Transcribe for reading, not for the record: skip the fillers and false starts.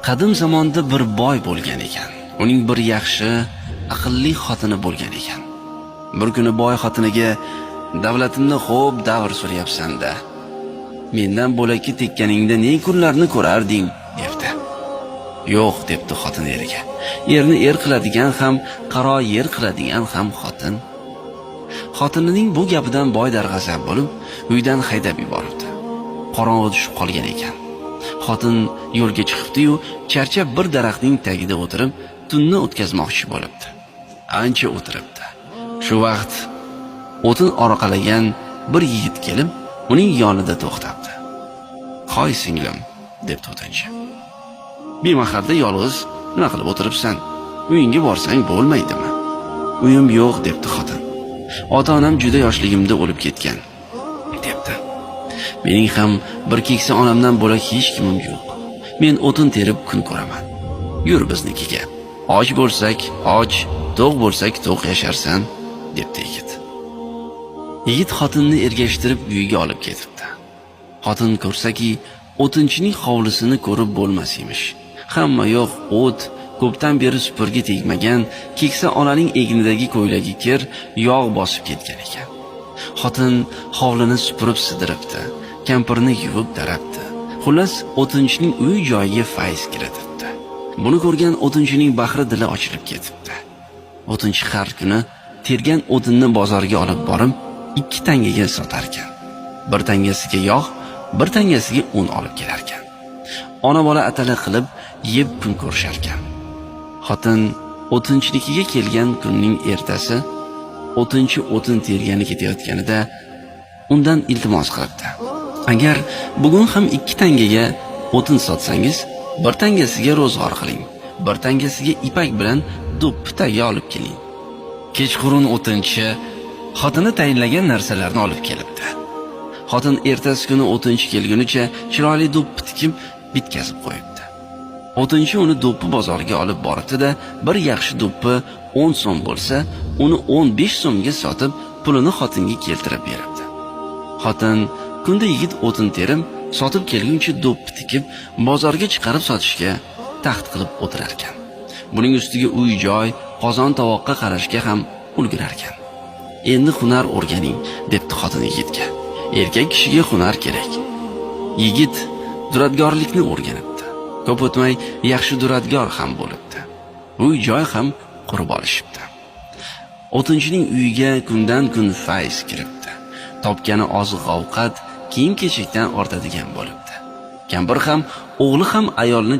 Qadim zamonda bir boy bo'lgan ekan. Uning bir yaxshi, aqlli xotini bo'lgan ekan. Bir kuni boy xotiniga: "Davlatimni xo'p davr so'rayapsan-da. Mendan bo'lakka tekkaningda ne kunlarni ko'rarding?" debdi. "Yo'q", debdi xotin eriga. "Erni er qiladigan ham, qaro yer qiladigan ham xotin." Xotinining bu gapidan boy darg'azab bo'lib, uydan haydab yuboribdi. Qorong'i tushib qolgan ekan. Xotin yo'lga chiqibdi-yu, charchab bir daraxtning tagida o'tirib, tunni o'tkazmoqchi bo'libdi. Ancha o'tiribdi. Shu vaqt o'tin orqalagan bir yigit kelib, uning yonida to'xtabdi. "Qo'y singlim", deb o'tinchi. "Bemahalda yolg'iz nima qilib o'tiribsan? Uyingga borsang bo'lmaydimi?" "Uyim yo'q", debdi xotin. "Ota-onam juda yoshligimda o'lib ketgan", debdi. "Mening ham bir keksa onamdan bo'lak hech kimim yo'q. Men o'tin terib kun ko'raman. Yur biznikiga. Och bo'lsak och, to'q bo'lsak to'q yasharsan", debdi yigit. Yigit xotinni ergashtirib uyiga olib ketibdi. Xotin ko'rsaki, o'tinchining hovlisini ko'rib bo'lmas emish. Hamma yo'q o't, ko'pdan beri supurgi tegmagan, keksa onaning egnidagi ko'ylagi kir, yog' bosib ketgan ekan. Xotin hovlini supurib sidiribdi, kampirni yuvib darabdi. Xullas, o'tinchining uy joyiga fayz kiritibdi. Buni ko'rgan o'tinchining bahri dili ochilib ketibdi. O'tinchi har kuni tergan o'tinni bozorga olib borib, 2 tangaga sotar ekan. Bir tangasiga yog', bir tangasiga un olib kelar ekan. Ona bola atala qilib yeb kun ko'rishar ekan. Xotin o'tinchinikiga kelgan kunning ertasi o'tinchi o'tin tergani ketayotganida undan iltimos qilibdi: "Agar bugun ham 2 tangaga o'tin sotsangiz, bir tangasiga ro'zg'or qiling, bir tangasiga ipak bilan do'ppi tagi olib keling." Kechqurun o'tinchi xotini tayinlagan narsalarni olib kelibdi. Xotin ertasi kuni o'tinchi kelgunicha chiroyli do'ppi tikib bitkazib qo'yibdi. O'tinchi uni do'ppi bozoriga olib boribdi-da, bir yaxshi do'ppi 10 so'm bo'lsa, uni 15 so'mga sotib, pulini xotinga keltirib beribdi. Xotin kunda yigit o'tin terib, sotib kelguncha do'ppi tikib, bozorga chiqarib sotishga taxt qilib o'tirar ekan. Buning ustiga uy-joy, qozon tovoqqa qarashga ham ulgurar ekan. "Endi hunar o'rganing", debdi xotin yigitga. Erkak kishiga hunar kerak. Yigit duradgorlikni o'rganibdi. Ko'p o'tmay yaxshi duradgor ham bo'libdi. Uy-joy ham qurib olishibdi. O'tinchining uyiga kundan kun fayz kiribdi. Topgani oziq-ovqat, kiyim-kechakdan ortadigan bo'libdi. Kampir ham, o'g'li ham ayolni